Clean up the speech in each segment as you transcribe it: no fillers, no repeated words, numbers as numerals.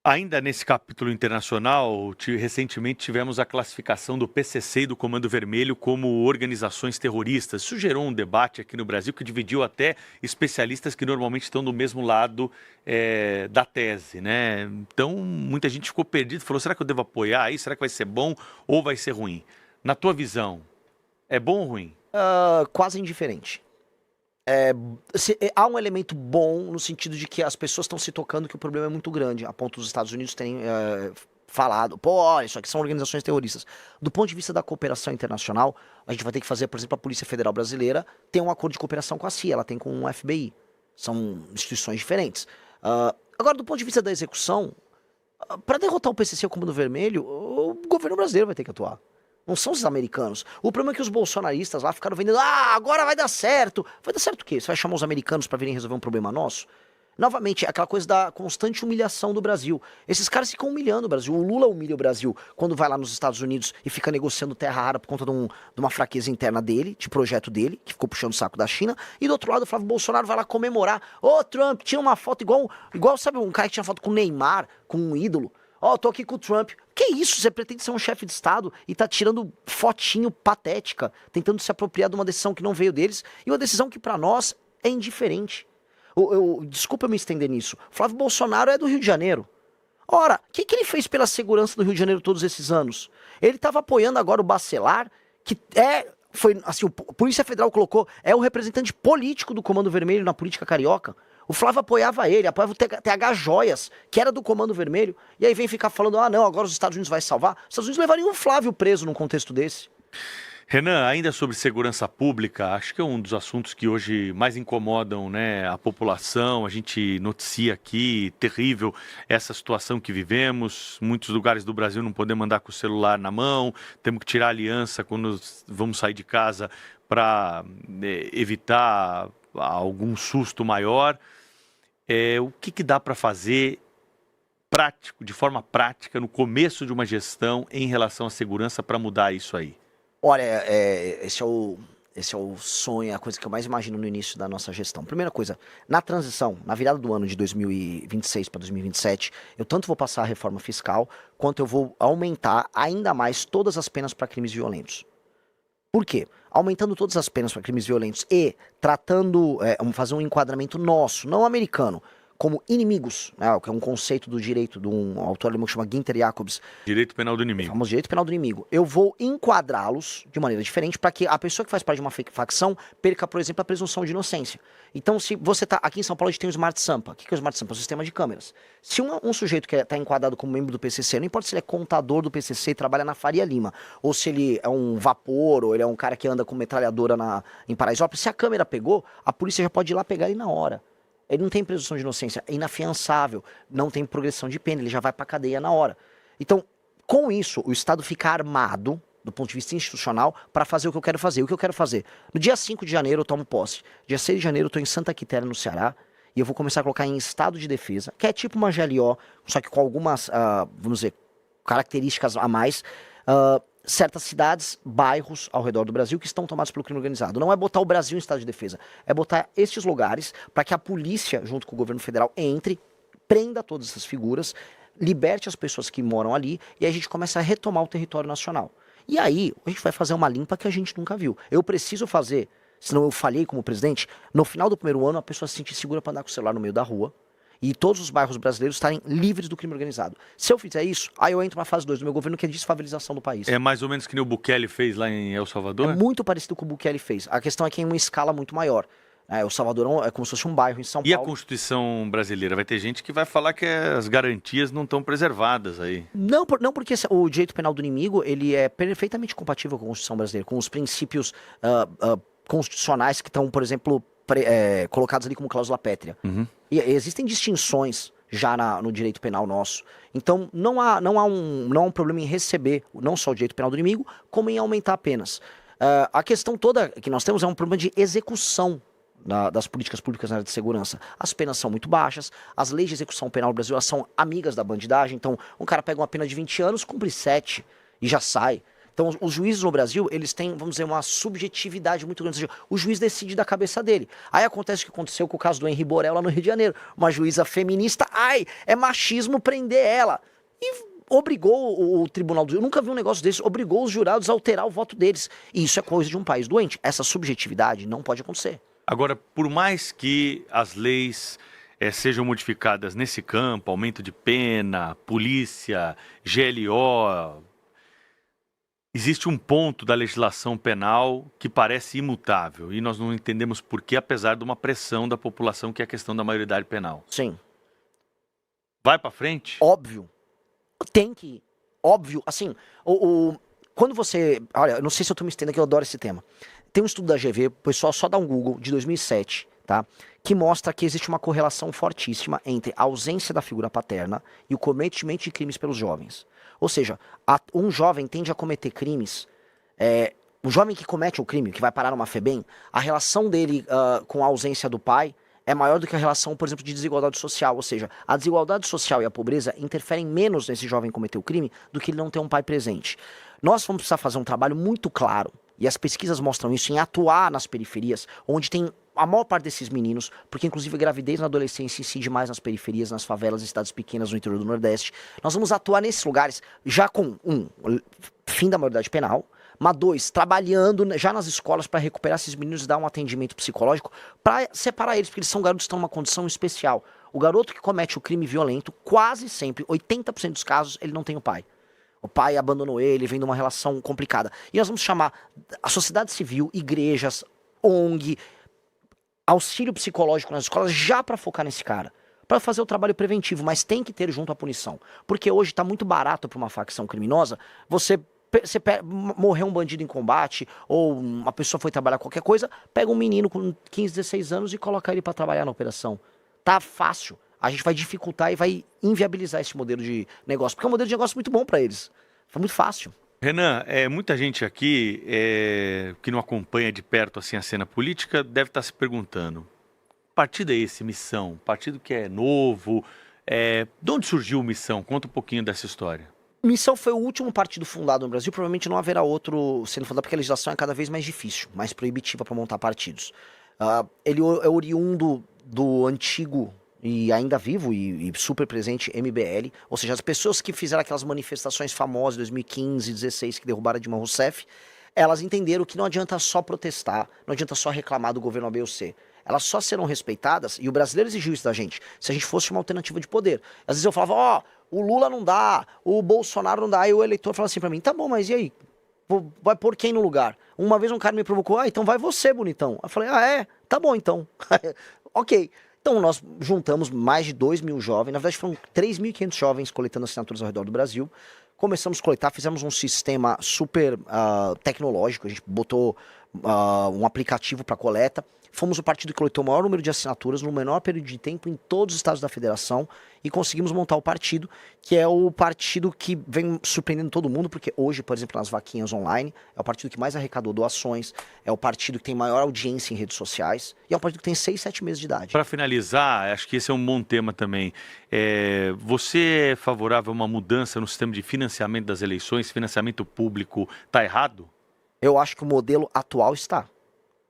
Ainda nesse capítulo internacional, recentemente tivemos a classificação do PCC e do Comando Vermelho como organizações terroristas. Isso gerou um debate aqui no Brasil que dividiu até especialistas que normalmente estão do mesmo lado da tese, né? Então, muita gente ficou perdida, falou, será que eu devo apoiar isso? Será que vai ser bom ou vai ser ruim? Na tua visão, é bom ou ruim? Quase indiferente. Há um elemento bom no sentido de que as pessoas estão se tocando que o problema é muito grande, a ponto dos Estados Unidos terem falado, pô, olha, isso aqui são organizações terroristas. Do ponto de vista da cooperação internacional, a gente vai ter que fazer, por exemplo, a Polícia Federal Brasileira tem um acordo de cooperação com a CIA, ela tem com o FBI. São instituições diferentes. Agora, do ponto de vista da execução, para derrotar o PCC e o Comando Vermelho, o governo brasileiro vai ter que atuar. Não são os americanos. O problema é que os bolsonaristas lá ficaram vendendo, agora vai dar certo. Vai dar certo o quê? Você vai chamar os americanos pra virem resolver um problema nosso? Novamente, aquela coisa da constante humilhação do Brasil. Esses caras ficam humilhando o Brasil. O Lula humilha o Brasil quando vai lá nos Estados Unidos e fica negociando terra rara por conta de uma fraqueza interna dele, de projeto dele, que ficou puxando o saco da China. E do outro lado, o Flávio Bolsonaro vai lá comemorar. Ô, Trump, tira uma foto igual, sabe, um cara que tinha foto com o Neymar, com um ídolo. Tô aqui com o Trump. Que isso? Você pretende ser um chefe de Estado e tá tirando fotinho patética, tentando se apropriar de uma decisão que não veio deles e uma decisão que pra nós é indiferente. Desculpa eu me estender nisso. Flávio Bolsonaro é do Rio de Janeiro. Ora, o que ele fez pela segurança do Rio de Janeiro todos esses anos? Ele estava apoiando agora o Bacelar, que foi assim, a Polícia Federal colocou, é o representante político do Comando Vermelho na política carioca. O Flávio apoiava ele, apoiava o TH Joias, que era do Comando Vermelho, e aí vem ficar falando, não, agora os Estados Unidos vai salvar. Os Estados Unidos levariam o Flávio preso num contexto desse. Renan, ainda sobre segurança pública, acho que é um dos assuntos que hoje mais incomodam, né, a população. A gente noticia aqui, terrível, essa situação que vivemos. Muitos lugares do Brasil não podemos andar com o celular na mão, temos que tirar a aliança quando vamos sair de casa para evitar algum susto maior. O que dá para fazer prático, de forma prática, no começo de uma gestão em relação à segurança para mudar isso aí? Olha, esse é o sonho, a coisa que eu mais imagino no início da nossa gestão. Primeira coisa, na transição, na virada do ano de 2026 para 2027, eu tanto vou passar a reforma fiscal, quanto eu vou aumentar ainda mais todas as penas para crimes violentos. Por quê? Aumentando todas as penas para crimes violentos e tratando, fazer um enquadramento nosso, não americano, como inimigos, né, que é um conceito do direito de um autor alemão que chama Günther Jacobs. Direito penal do inimigo. O famoso direito penal do inimigo. Eu vou enquadrá-los de maneira diferente para que a pessoa que faz parte de uma facção perca, por exemplo, a presunção de inocência. Então, se você tá aqui em São Paulo, a gente tem o Smart Sampa. O que é o Smart Sampa? É um sistema de câmeras. Se um sujeito que está enquadrado como membro do PCC, não importa se ele é contador do PCC e trabalha na Faria Lima, ou se ele é um vapor, ou ele é um cara que anda com metralhadora em Paraisópolis, se a câmera pegou, a polícia já pode ir lá pegar ele na hora. Ele não tem presunção de inocência, é inafiançável, não tem progressão de pena, ele já vai pra cadeia na hora. Então, com isso, o Estado fica armado, do ponto de vista institucional, para fazer o que eu quero fazer. O que eu quero fazer? No dia 5 de janeiro eu tomo posse. Dia 6 de janeiro eu tô em Santa Quitéria, no Ceará, e eu vou começar a colocar em estado de defesa, que é tipo uma GLO, só que com algumas, vamos dizer, características a mais, certas cidades, bairros ao redor do Brasil que estão tomados pelo crime organizado. Não é botar o Brasil em estado de defesa, é botar estes lugares para que a polícia, junto com o governo federal, entre, prenda todas essas figuras, liberte as pessoas que moram ali e aí a gente começa a retomar o território nacional. E aí a gente vai fazer uma limpa que a gente nunca viu. Eu preciso fazer, senão eu falhei como presidente, no final do primeiro ano a pessoa se sentir segura para andar com o celular no meio da rua, e todos os bairros brasileiros estarem livres do crime organizado. Se eu fizer isso, aí eu entro na fase 2 do meu governo, que é a desfavelização do país. É mais ou menos que nem o Bukele fez lá em El Salvador? É muito parecido com o que o Bukele fez. A questão é que é em uma escala muito maior. O Salvador é como se fosse um bairro em São Paulo. E a Constituição brasileira? Vai ter gente que vai falar que as garantias não estão preservadas aí. Não porque o direito penal do inimigo, ele é perfeitamente compatível com a Constituição brasileira, com os princípios constitucionais que estão, por exemplo, colocados ali como cláusula pétrea. Uhum. E existem distinções já no direito penal nosso. Então, não há um problema em receber não só o direito penal do inimigo, como em aumentar penas. A questão toda que nós temos é um problema de execução das políticas públicas na área de segurança. As penas são muito baixas, as leis de execução penal no Brasil são amigas da bandidagem, então um cara pega uma pena de 20 anos, cumpre 7 e já sai. Então, os juízes no Brasil, eles têm, vamos dizer, uma subjetividade muito grande. Ou seja, o juiz decide da cabeça dele. Aí acontece o que aconteceu com o caso do Henri Borel lá no Rio de Janeiro. Uma juíza feminista, é machismo prender ela. E obrigou o tribunal eu nunca vi um negócio desse, obrigou os jurados a alterar o voto deles. E isso é coisa de um país doente. Essa subjetividade não pode acontecer. Agora, por mais que as leis sejam modificadas nesse campo, aumento de pena, polícia, GLO, existe um ponto da legislação penal que parece imutável e nós não entendemos por que, apesar de uma pressão da população, que é a questão da maioridade penal. Sim. Vai pra frente? Óbvio. Tem que ir. Óbvio. Assim, quando você... Olha, eu não sei se eu tô me estendendo, que eu adoro esse tema. Tem um estudo da GV, o pessoal só dá um Google, de 2007, tá? Que mostra que existe uma correlação fortíssima entre a ausência da figura paterna e o cometimento de crimes pelos jovens. Ou seja, um jovem tende a cometer crimes... um jovem que comete o crime, que vai parar numa FEBEM, a relação dele com a ausência do pai é maior do que a relação, por exemplo, de desigualdade social. Ou seja, a desigualdade social e a pobreza interferem menos nesse jovem cometer o crime do que ele não ter um pai presente. Nós vamos precisar fazer um trabalho muito claro, e as pesquisas mostram isso, em atuar nas periferias, onde tem a maior parte desses meninos, porque inclusive a gravidez na adolescência incide mais nas periferias, nas favelas, em cidades pequenas no interior do Nordeste. Nós vamos atuar nesses lugares já com, fim da maioridade penal, mas 2, trabalhando já nas escolas para recuperar esses meninos e dar um atendimento psicológico para separar eles, porque eles são garotos que estão numa condição especial. O garoto que comete o crime violento, quase sempre, 80% dos casos, ele não tem o pai. O pai abandonou ele, vem de uma relação complicada. E nós vamos chamar a sociedade civil, igrejas, ONG, auxílio psicológico nas escolas, já para focar nesse cara. Para fazer o trabalho preventivo, mas tem que ter junto a punição. Porque hoje está muito barato para uma facção criminosa você morreu um bandido em combate, ou uma pessoa foi trabalhar qualquer coisa, pega um menino com 15, 16 anos e coloca ele para trabalhar na operação. Tá fácil. A gente vai dificultar e vai inviabilizar esse modelo de negócio, porque é um modelo de negócio muito bom para eles. Foi muito fácil. Renan, muita gente aqui que não acompanha de perto assim a cena política deve estar se perguntando: partido é esse, Missão? Partido que é novo? De onde surgiu Missão? Conta um pouquinho dessa história. Missão foi o último partido fundado no Brasil, provavelmente não haverá outro sendo fundado, porque a legislação é cada vez mais difícil, mais proibitiva para montar partidos. Ele é oriundo do antigo e ainda vivo e super presente MBL, ou seja, as pessoas que fizeram aquelas manifestações famosas em 2015, 2016, que derrubaram Dilma Rousseff, elas entenderam que não adianta só protestar, não adianta só reclamar do governo A, B ou C. Elas só serão respeitadas, e o brasileiro exigiu isso da gente, se a gente fosse uma alternativa de poder. Às vezes eu falava, o Lula não dá, o Bolsonaro não dá, e o eleitor falava assim pra mim, tá bom, mas e aí? Vai pôr quem no lugar? Uma vez um cara me provocou, então vai você, bonitão. Eu falei, tá bom então. Ok. Então nós juntamos mais de 2.000 jovens, na verdade foram 3.500 jovens coletando assinaturas ao redor do Brasil. Começamos a coletar, fizemos um sistema super tecnológico, a gente botou um aplicativo para coleta. Fomos o partido que coletou o maior número de assinaturas no menor período de tempo em todos os estados da federação e conseguimos montar o partido, que é o partido que vem surpreendendo todo mundo, porque hoje, por exemplo, nas vaquinhas online, é o partido que mais arrecadou doações, é o partido que tem maior audiência em redes sociais e é um partido que tem 6, 7 meses de idade. Para finalizar, acho que esse é um bom tema também. Você é favorável a uma mudança no sistema de financiamento das eleições? Financiamento público está errado? Eu acho que o modelo atual está.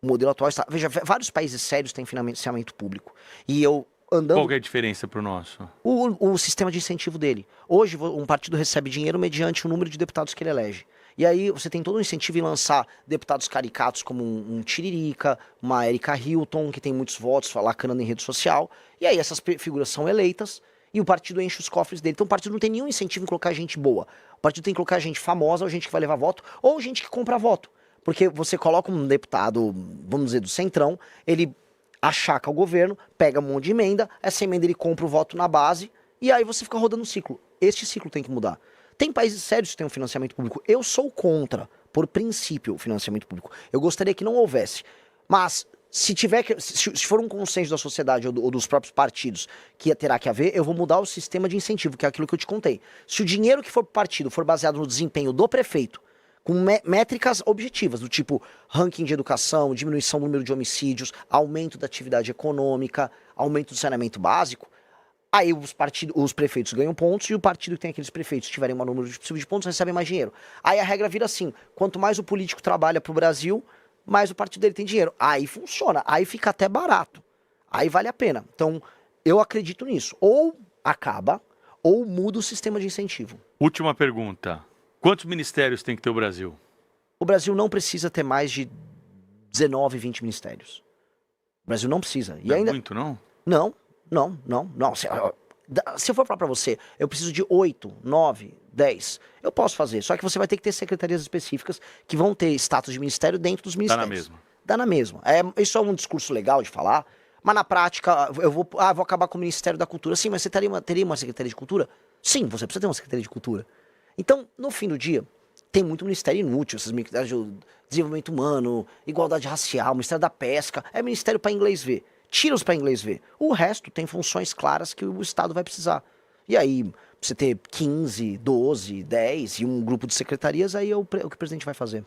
O modelo atual está... Veja, vários países sérios têm financiamento público. E eu andando... Qual que é a diferença para o nosso? O sistema de incentivo dele. Hoje, um partido recebe dinheiro mediante o número de deputados que ele elege. E aí você tem todo um incentivo em lançar deputados caricatos como um Tiririca, uma Erika Hilton, que tem muitos votos, lacrando em rede social. E aí essas figuras são eleitas e o partido enche os cofres dele. Então o partido não tem nenhum incentivo em colocar gente boa. O partido tem que colocar gente famosa, ou gente que vai levar voto, ou gente que compra voto. Porque você coloca um deputado, vamos dizer, do Centrão, ele achaca o governo, pega um monte de emenda, essa emenda ele compra o voto na base, e aí você fica rodando um ciclo. Este ciclo tem que mudar. Tem países sérios que têm um financiamento público. Eu sou contra, por princípio, o financiamento público. Eu gostaria que não houvesse. Mas, se for um consenso da sociedade ou dos próprios partidos que terá que haver, eu vou mudar o sistema de incentivo, que é aquilo que eu te contei. Se o dinheiro que for pro partido for baseado no desempenho do prefeito, com métricas objetivas, do tipo ranking de educação, diminuição do número de homicídios, aumento da atividade econômica, aumento do saneamento básico, Aí os prefeitos ganham pontos e o partido que tem aqueles prefeitos, se tiverem um número possível de pontos, recebem mais dinheiro. Aí a regra vira assim, quanto mais o político trabalha pro Brasil, mais o partido dele tem dinheiro. Aí funciona, aí fica até barato. Aí vale a pena. Então, eu acredito nisso. Ou acaba, ou muda o sistema de incentivo. Última pergunta. Quantos ministérios tem que ter o Brasil? O Brasil não precisa ter mais de 19, 20 ministérios. O Brasil não precisa. E Não é ainda... muito, não? Não. Se eu for falar pra você, eu preciso de 8, 9, 10. Eu posso fazer. Só que você vai ter que ter secretarias específicas que vão ter status de ministério dentro dos Dá ministérios. na mesma. Dá na mesma. Isso é um discurso legal de falar, mas na prática, eu vou acabar com o Ministério da Cultura. Sim, mas você teria uma Secretaria de Cultura? Sim, você precisa ter uma Secretaria de Cultura. Então, no fim do dia, tem muito ministério inútil, esses ministérios de desenvolvimento humano, igualdade racial, Ministério da Pesca, é ministério para inglês ver. Tira-os para inglês ver. O resto tem funções claras que o Estado vai precisar. E aí, você ter 15, 12, 10 e um grupo de secretarias, aí é o que o presidente vai fazer.